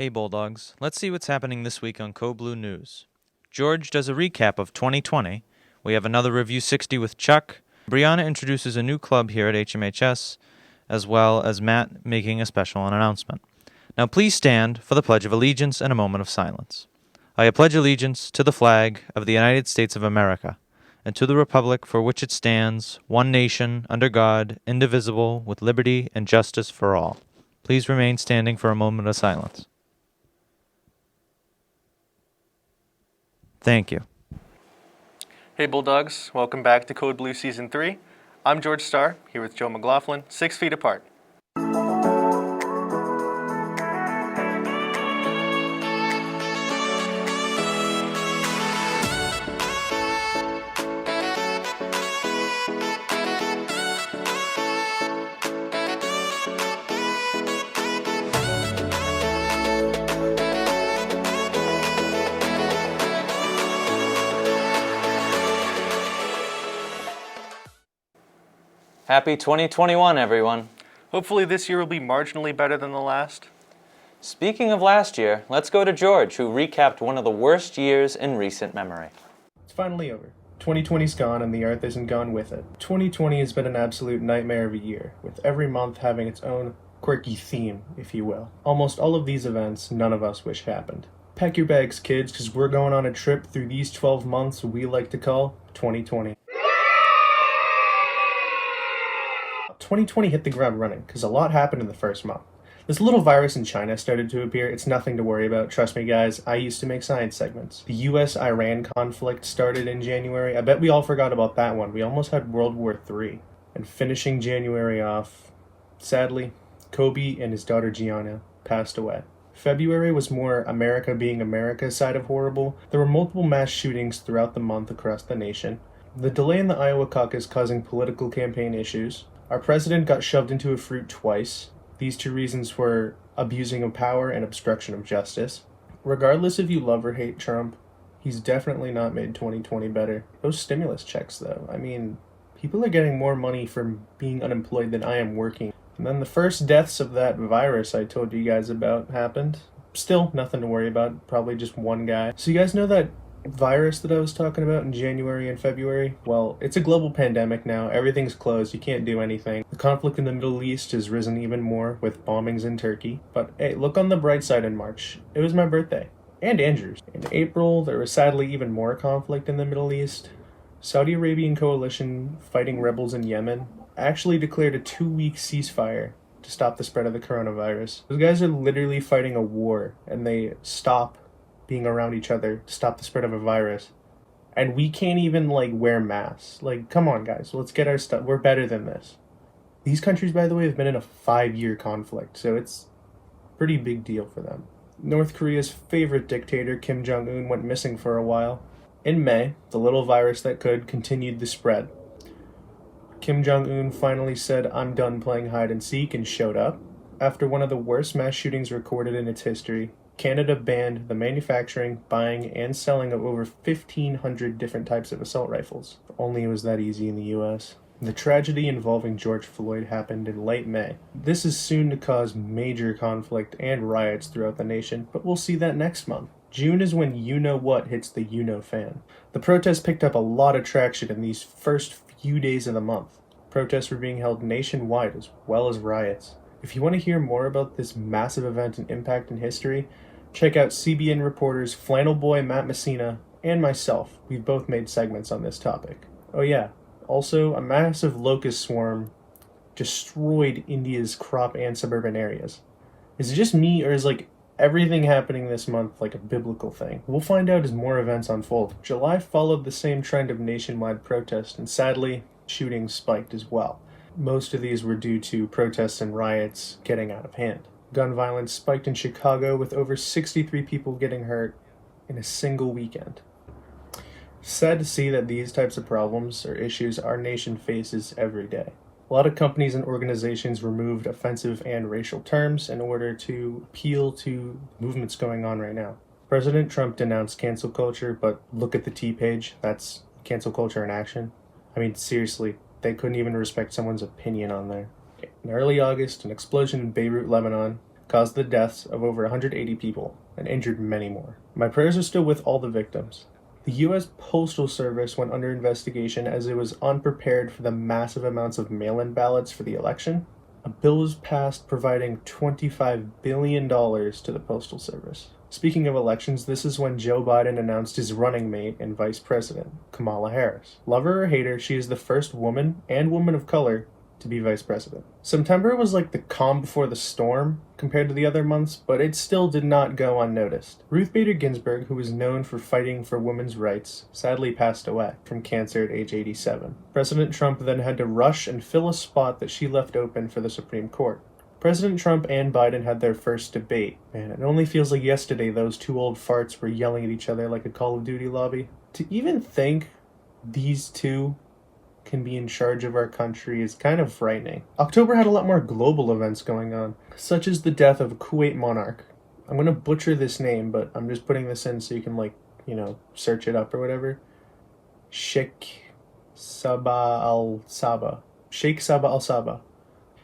Hey Bulldogs, let's see what's happening this week on Code Blue News. George does a recap of 2020. We have another Review 60 with Chuck. Brianna introduces a new club here at HMHS, as well as Matt making a special announcement. Now please stand for the Pledge of Allegiance and a moment of silence. I pledge allegiance to the flag of the United States of America, and to the republic for which it stands, one nation, under God, indivisible, with liberty and justice for all. Please remain standing for a moment of silence. Thank you. Hey Bulldogs, welcome back to Code Blue Season 3. I'm George Starr, here with Joe McLaughlin, 6 feet apart. Happy 2021, everyone. Hopefully this year will be marginally better than the last. Speaking of last year, let's go to George, who recapped one of the worst years in recent memory. It's finally over. 2020's gone and the Earth isn't gone with it. 2020 has been an absolute nightmare of a year, with every month having its own quirky theme, if you will. Almost all of these events none of us wish happened. Pack your bags, kids, because we're going on a trip through these 12 months we like to call 2020. 2020 hit the ground running, because a lot happened in the first month. This little virus in China started to appear. It's nothing to worry about. Trust me, guys. I used to make science segments. The US-Iran conflict started in January. I bet we all forgot about that one. We almost had World War III. And finishing January off, sadly, Kobe and his daughter Gianna passed away. February was more America being America side of horrible. There were multiple mass shootings throughout the month across the nation. The delay in the Iowa caucus causing political campaign issues. Our president got shoved into a fruit twice. These two reasons were abusing of power and obstruction of justice. Regardless if you love or hate Trump, he's definitely not made 2020 better. Those stimulus checks, though. I mean, people are getting more money from being unemployed than I am working. And then the first deaths of that virus I told you guys about happened. Still, nothing to worry about. Probably just one guy. So you guys know that virus that I was talking about in January and February? Well, it's a global pandemic now. Everything's closed. You can't do anything. The conflict in the Middle East has risen even more with bombings in Turkey. But hey, look on the bright side in March. It was my birthday. And Andrew's. In April, there was sadly even more conflict in the Middle East. Saudi Arabian coalition fighting rebels in Yemen actually declared a 2-week ceasefire to stop the spread of the coronavirus. Those guys are literally fighting a war, and they stop being around each other to stop the spread of a virus. And we can't even, wear masks. Come on, guys. Let's get our stuff. We're better than this. These countries, by the way, have been in a 5-year conflict, so it's a pretty big deal for them. North Korea's favorite dictator, Kim Jong-un, went missing for a while. In May, the little virus that could continued the spread. Kim Jong-un finally said, "I'm done playing hide and seek," and showed up. After one of the worst mass shootings recorded in its history, Canada banned the manufacturing, buying, and selling of over 1,500 different types of assault rifles. If only it was that easy in the US. The tragedy involving George Floyd happened in late May. This is soon to cause major conflict and riots throughout the nation, but we'll see that next month. June is when you-know-what hits the you-know-fan. The protests picked up a lot of traction in these first few days of the month. Protests were being held nationwide as well as riots. If you want to hear more about this massive event and impact in history, check out CBN reporters Flannel Boy Matt Messina and myself. We've both made segments on this topic. Oh yeah, also a massive locust swarm destroyed India's crop and suburban areas. Is it just me, or is everything happening this month like a biblical thing? We'll find out as more events unfold. July followed the same trend of nationwide protest, and sadly, shootings spiked as well. Most of these were due to protests and riots getting out of hand. Gun violence spiked in Chicago with over 63 people getting hurt in a single weekend. Sad to see that these types of problems or issues our nation faces every day. A lot of companies and organizations removed offensive and racial terms in order to appeal to movements going on right now. President Trump denounced cancel culture, but look at the T page. That's cancel culture in action. I mean, seriously, they couldn't even respect someone's opinion on there. In early August, an explosion in Beirut, Lebanon, caused the deaths of over 180 people and injured many more. My prayers are still with all the victims. The U.S. Postal Service went under investigation as it was unprepared for the massive amounts of mail-in ballots for the election. A bill was passed providing $25 billion to the Postal Service. Speaking of elections, this is when Joe Biden announced his running mate and vice president, Kamala Harris. Love her or hate her, she is the first woman and woman of color to be vice president. September was like the calm before the storm compared to the other months, but it still did not go unnoticed. Ruth Bader Ginsburg, who was known for fighting for women's rights, sadly passed away from cancer at age 87. President Trump then had to rush and fill a spot that she left open for the Supreme Court. President Trump and Biden had their first debate. Man, it only feels like yesterday those two old farts were yelling at each other like a Call of Duty lobby. To even think these two can be in charge of our country is kind of frightening. October had a lot more global events going on, such as the death of a Kuwait monarch. I'm going to butcher this name, but I'm just putting this in so you can, search it up or whatever. Sheikh Sabah al-Sabah.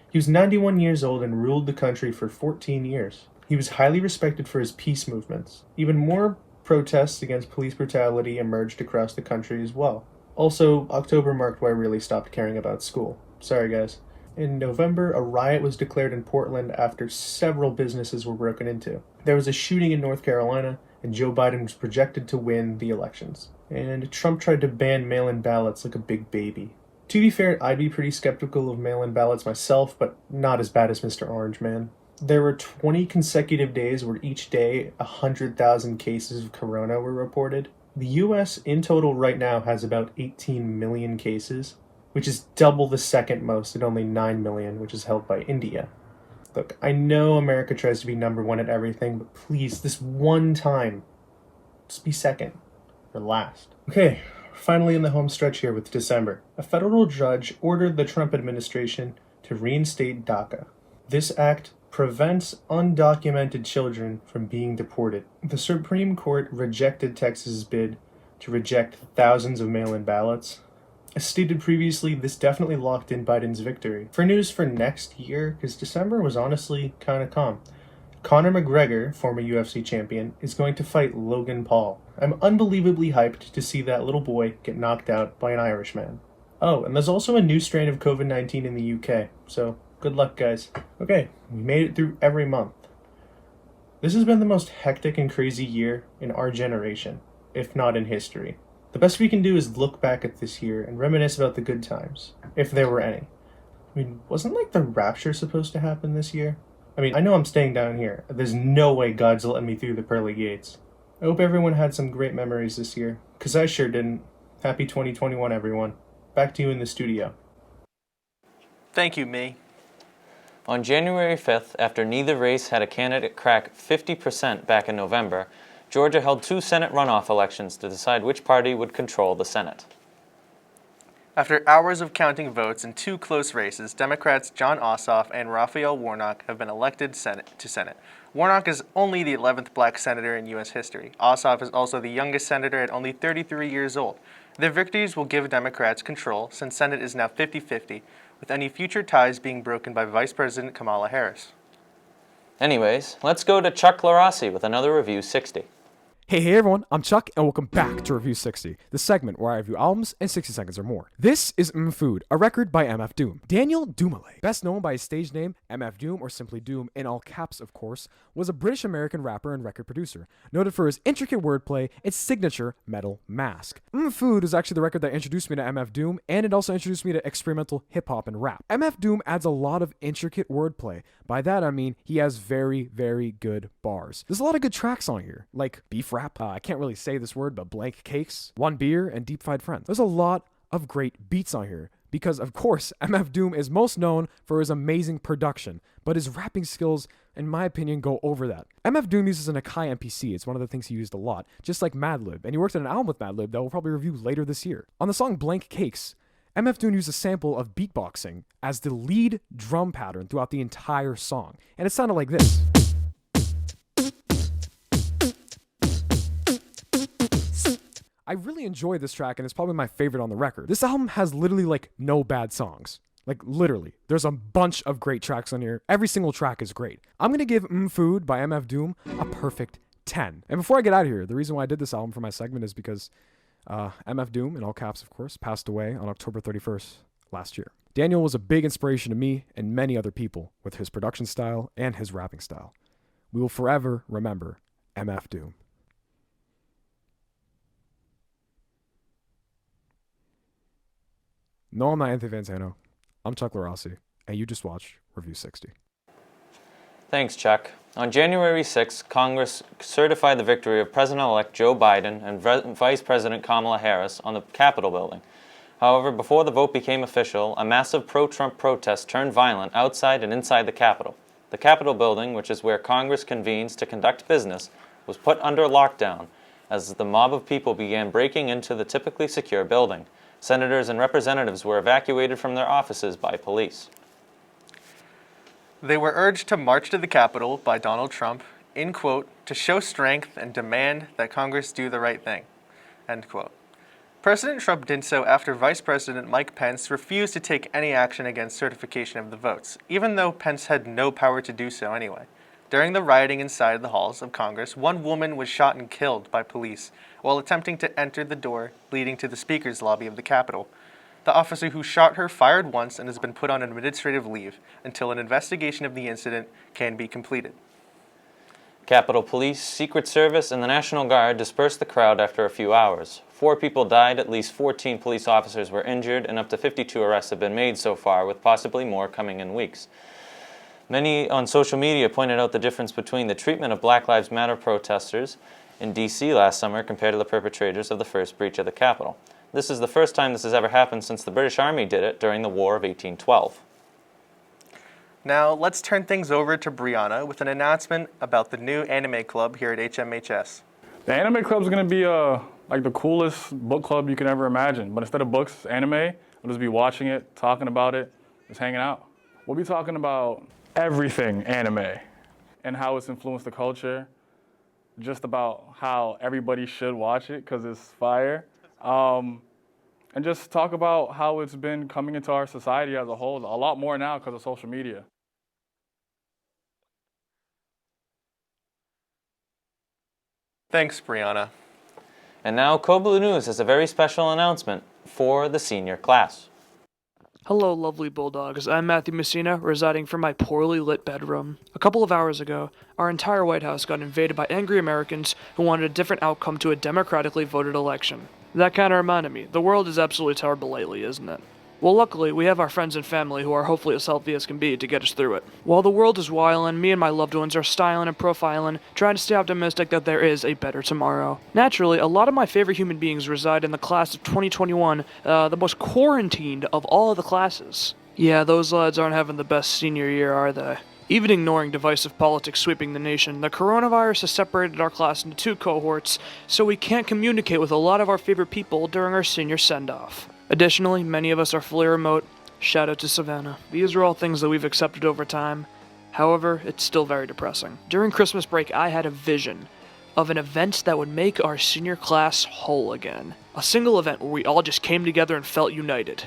He was 91 years old and ruled the country for 14 years. He was highly respected for his peace movements. Even more protests against police brutality emerged across the country as well. Also, October marked where I really stopped caring about school. Sorry, guys. In November, a riot was declared in Portland after several businesses were broken into. There was a shooting in North Carolina, and Joe Biden was projected to win the elections. And Trump tried to ban mail-in ballots like a big baby. To be fair, I'd be pretty skeptical of mail-in ballots myself, but not as bad as Mr. Orange Man. There were 20 consecutive days where each day 100,000 cases of corona were reported. The US in total right now has about 18 million cases, which is double the second most at only 9 million, which is held by India. Look, I know America tries to be number one at everything, but please, this one time, just be second or last. Okay, finally in the home stretch here with December. A federal judge ordered the Trump administration to reinstate DACA. This act prevents undocumented children from being deported. The Supreme Court rejected Texas's bid to reject thousands of mail-in ballots. As stated previously, this definitely locked in Biden's victory. For news for next year, because December was honestly kind of calm. Conor McGregor, former UFC champion, is going to fight Logan Paul. I'm unbelievably hyped to see that little boy get knocked out by an Irishman. Oh, and there's also a new strain of COVID-19 in the UK, so good luck, guys. Okay, we made it through every month. This has been the most hectic and crazy year in our generation, if not in history. The best we can do is look back at this year and reminisce about the good times, if there were any. I mean, wasn't the rapture supposed to happen this year? I know I'm staying down here. There's no way God's letting me through the pearly gates. I hope everyone had some great memories this year, because I sure didn't. Happy 2021, everyone. Back to you in the studio. Thank you, Me. On January 5th, after neither race had a candidate crack 50% back in November, Georgia held two Senate runoff elections to decide which party would control the Senate. After hours of counting votes in two close races, Democrats Jon Ossoff and Raphael Warnock have been elected to Senate. Warnock is only the 11th black senator in U.S. history. Ossoff is also the youngest senator at only 33 years old. Their victories will give Democrats control, since Senate is now 50-50, with any future ties being broken by Vice President Kamala Harris. Anyways, let's go to Chuck Larossi with another Review 60. Hey everyone, I'm Chuck and welcome back to Review 60, the segment where I review albums in 60 seconds or more. This is Food, a record by MF Doom. Daniel Dumoulin, best known by his stage name MF Doom or simply Doom in all caps of course, was a British-American rapper and record producer, noted for his intricate wordplay and signature metal mask. Food was actually the record that introduced me to MF Doom, and it also introduced me to experimental hip-hop and rap. MF Doom adds a lot of intricate wordplay. By that I mean he has very, very good bars. There's a lot of good tracks on here, like Beef Rap, I can't really say this word, but Blank Cakes, One Beer, and Deep Fried Friends. There's a lot of great beats on here, because of course MF Doom is most known for his amazing production, but his rapping skills, in my opinion, go over that. MF Doom uses an Akai MPC, it's one of the things he used a lot, just like Madlib, and he worked on an album with Madlib that we'll probably review later this year. On the song Blank Cakes, MF Doom used a sample of beatboxing as the lead drum pattern throughout the entire song, and it sounded like this. I really enjoy this track and it's probably my favorite on the record. This album has literally no bad songs. Like, literally, there's a bunch of great tracks on here. Every single track is great. I'm going to give Food by MF Doom a perfect 10. And before I get out of here, the reason why I did this album for my segment is because MF Doom, in all caps, of course, passed away on October 31st last year. Daniel was a big inspiration to me and many other people with his production style and his rapping style. We will forever remember MF Doom. No, I'm not Anthony Fantano. I'm Chuck LaRossi, and you just watched Review 60. Thanks, Chuck. On January 6, Congress certified the victory of President-elect Joe Biden and Vice President Kamala Harris on the Capitol building. However, before the vote became official, a massive pro-Trump protest turned violent outside and inside the Capitol. The Capitol building, which is where Congress convenes to conduct business, was put under lockdown as the mob of people began breaking into the typically secure building. Senators and representatives were evacuated from their offices by police. They were urged to march to the Capitol by Donald Trump, in quote, to show strength and demand that Congress do the right thing, end quote. President Trump did so after Vice President Mike Pence refused to take any action against certification of the votes, even though Pence had no power to do so anyway. During the rioting inside the halls of Congress, one woman was shot and killed by police while attempting to enter the door leading to the Speaker's lobby of the Capitol. The officer who shot her fired once and has been put on administrative leave until an investigation of the incident can be completed. Capitol Police, Secret Service, and the National Guard dispersed the crowd after a few hours. 4 people died, at least 14 police officers were injured, and up to 52 arrests have been made so far, with possibly more coming in weeks. Many on social media pointed out the difference between the treatment of Black Lives Matter protesters in D.C. last summer compared to the perpetrators of the first breach of the Capitol. This is the first time this has ever happened since the British Army did it during the War of 1812. Now, let's turn things over to Brianna with an announcement about the new anime club here at HMHS. The anime club is going to be like the coolest book club you can ever imagine. But instead of books, anime, we'll just be watching it, talking about it, just hanging out. We'll be talking about everything anime and how it's influenced the culture, just about how everybody should watch it because it's fire, and just talk about how it's been coming into our society as a whole, a lot more now because of social media. Thanks, Brianna. And now, Koblu News has a very special announcement for the senior class. Hello, lovely bulldogs. I'm Matthew Messina, residing from my poorly lit bedroom. A couple of hours ago, our entire White House got invaded by angry Americans who wanted a different outcome to a democratically voted election. That kind of reminded me, the world is absolutely terrible lately, isn't it? Well, luckily, we have our friends and family who are hopefully as healthy as can be to get us through it. While the world is wildin', me and my loved ones are styling and profiling, trying to stay optimistic that there is a better tomorrow. Naturally, a lot of my favorite human beings reside in the class of 2021, the most quarantined of all of the classes. Yeah, those lads aren't having the best senior year, are they? Even ignoring divisive politics sweeping the nation, the coronavirus has separated our class into 2 cohorts, so we can't communicate with a lot of our favorite people during our senior send-off. Additionally, many of us are fully remote. Shout out to Savannah. These are all things that we've accepted over time. However, it's still very depressing. During Christmas break, I had a vision of an event that would make our senior class whole again. A single event where we all just came together and felt united,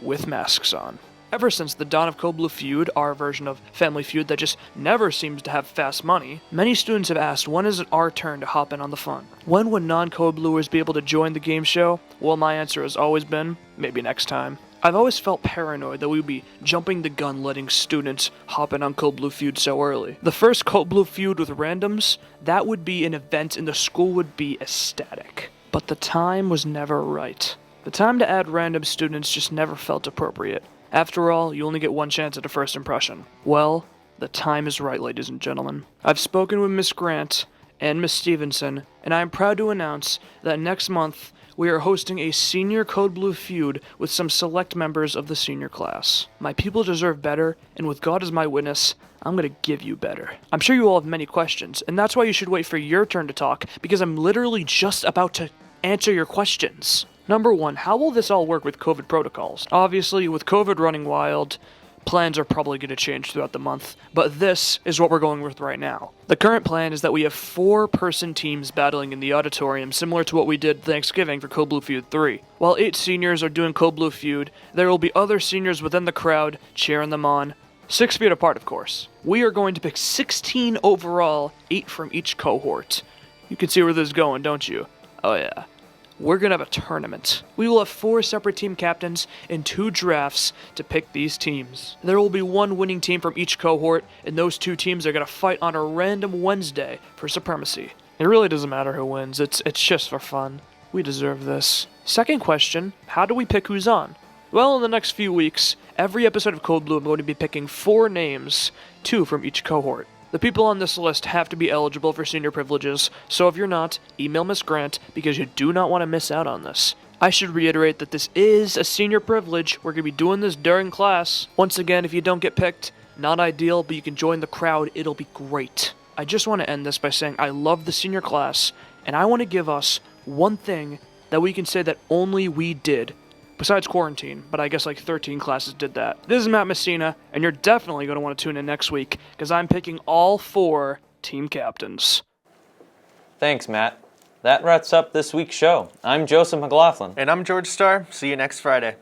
with masks on. Ever since the dawn of Code Blue Feud, our version of Family Feud that just never seems to have fast money, many students have asked, when is it our turn to hop in on the fun? When would non-Code Bluers be able to join the game show? Well, my answer has always been, maybe next time. I've always felt paranoid that we would be jumping the gun letting students hop in on Code Blue Feud so early. The first Code Blue Feud with randoms, that would be an event and the school would be ecstatic. But the time was never right. The time to add random students just never felt appropriate. After all, you only get one chance at a first impression. Well, the time is right, ladies and gentlemen. I've spoken with Miss Grant and Miss Stevenson, and I am proud to announce that next month we are hosting a senior Code Blue feud with some select members of the senior class. My people deserve better, and with God as my witness, I'm gonna give you better. I'm sure you all have many questions, and that's why you should wait for your turn to talk, because I'm literally just about to answer your questions. Number 1, how will this all work with COVID protocols? Obviously, with COVID running wild, Plans are probably going to change throughout the month, but this is what we're going with right now. The current plan is that we have 4-person teams battling in the auditorium, similar to what we did Thanksgiving for Code Blue Feud 3. While 8 seniors are doing Code Blue Feud, there will be other seniors within the crowd cheering them on. 6 feet apart, of course. We are going to pick 16 overall, 8 from each cohort. You can see where this is going, don't you? Oh yeah. We're going to have a tournament. We will have 4 separate team captains and 2 drafts to pick these teams. There will be 1 winning team from each cohort, and those 2 teams are going to fight on a random Wednesday for supremacy. It really doesn't matter who wins, it's just for fun. We deserve this. Second question, how do we pick who's on? Well, in the next few weeks, every episode of Code Blue I'm going to be picking 4 names, 2 from each cohort. The people on this list have to be eligible for senior privileges, so if you're not, email Miss Grant because you do not want to miss out on this. I should reiterate that this is a senior privilege. We're going to be doing this during class. Once again, if you don't get picked, not ideal, but you can join the crowd. It'll be great. I just want to end this by saying I love the senior class, and I want to give us one thing that we can say that only we did. Besides quarantine, but I guess like 13 classes did that. This is Matt Messina, and you're definitely going to want to tune in next week, because I'm picking all 4 team captains. Thanks, Matt. That wraps up this week's show. I'm Joseph McLaughlin. And I'm George Starr. See you next Friday.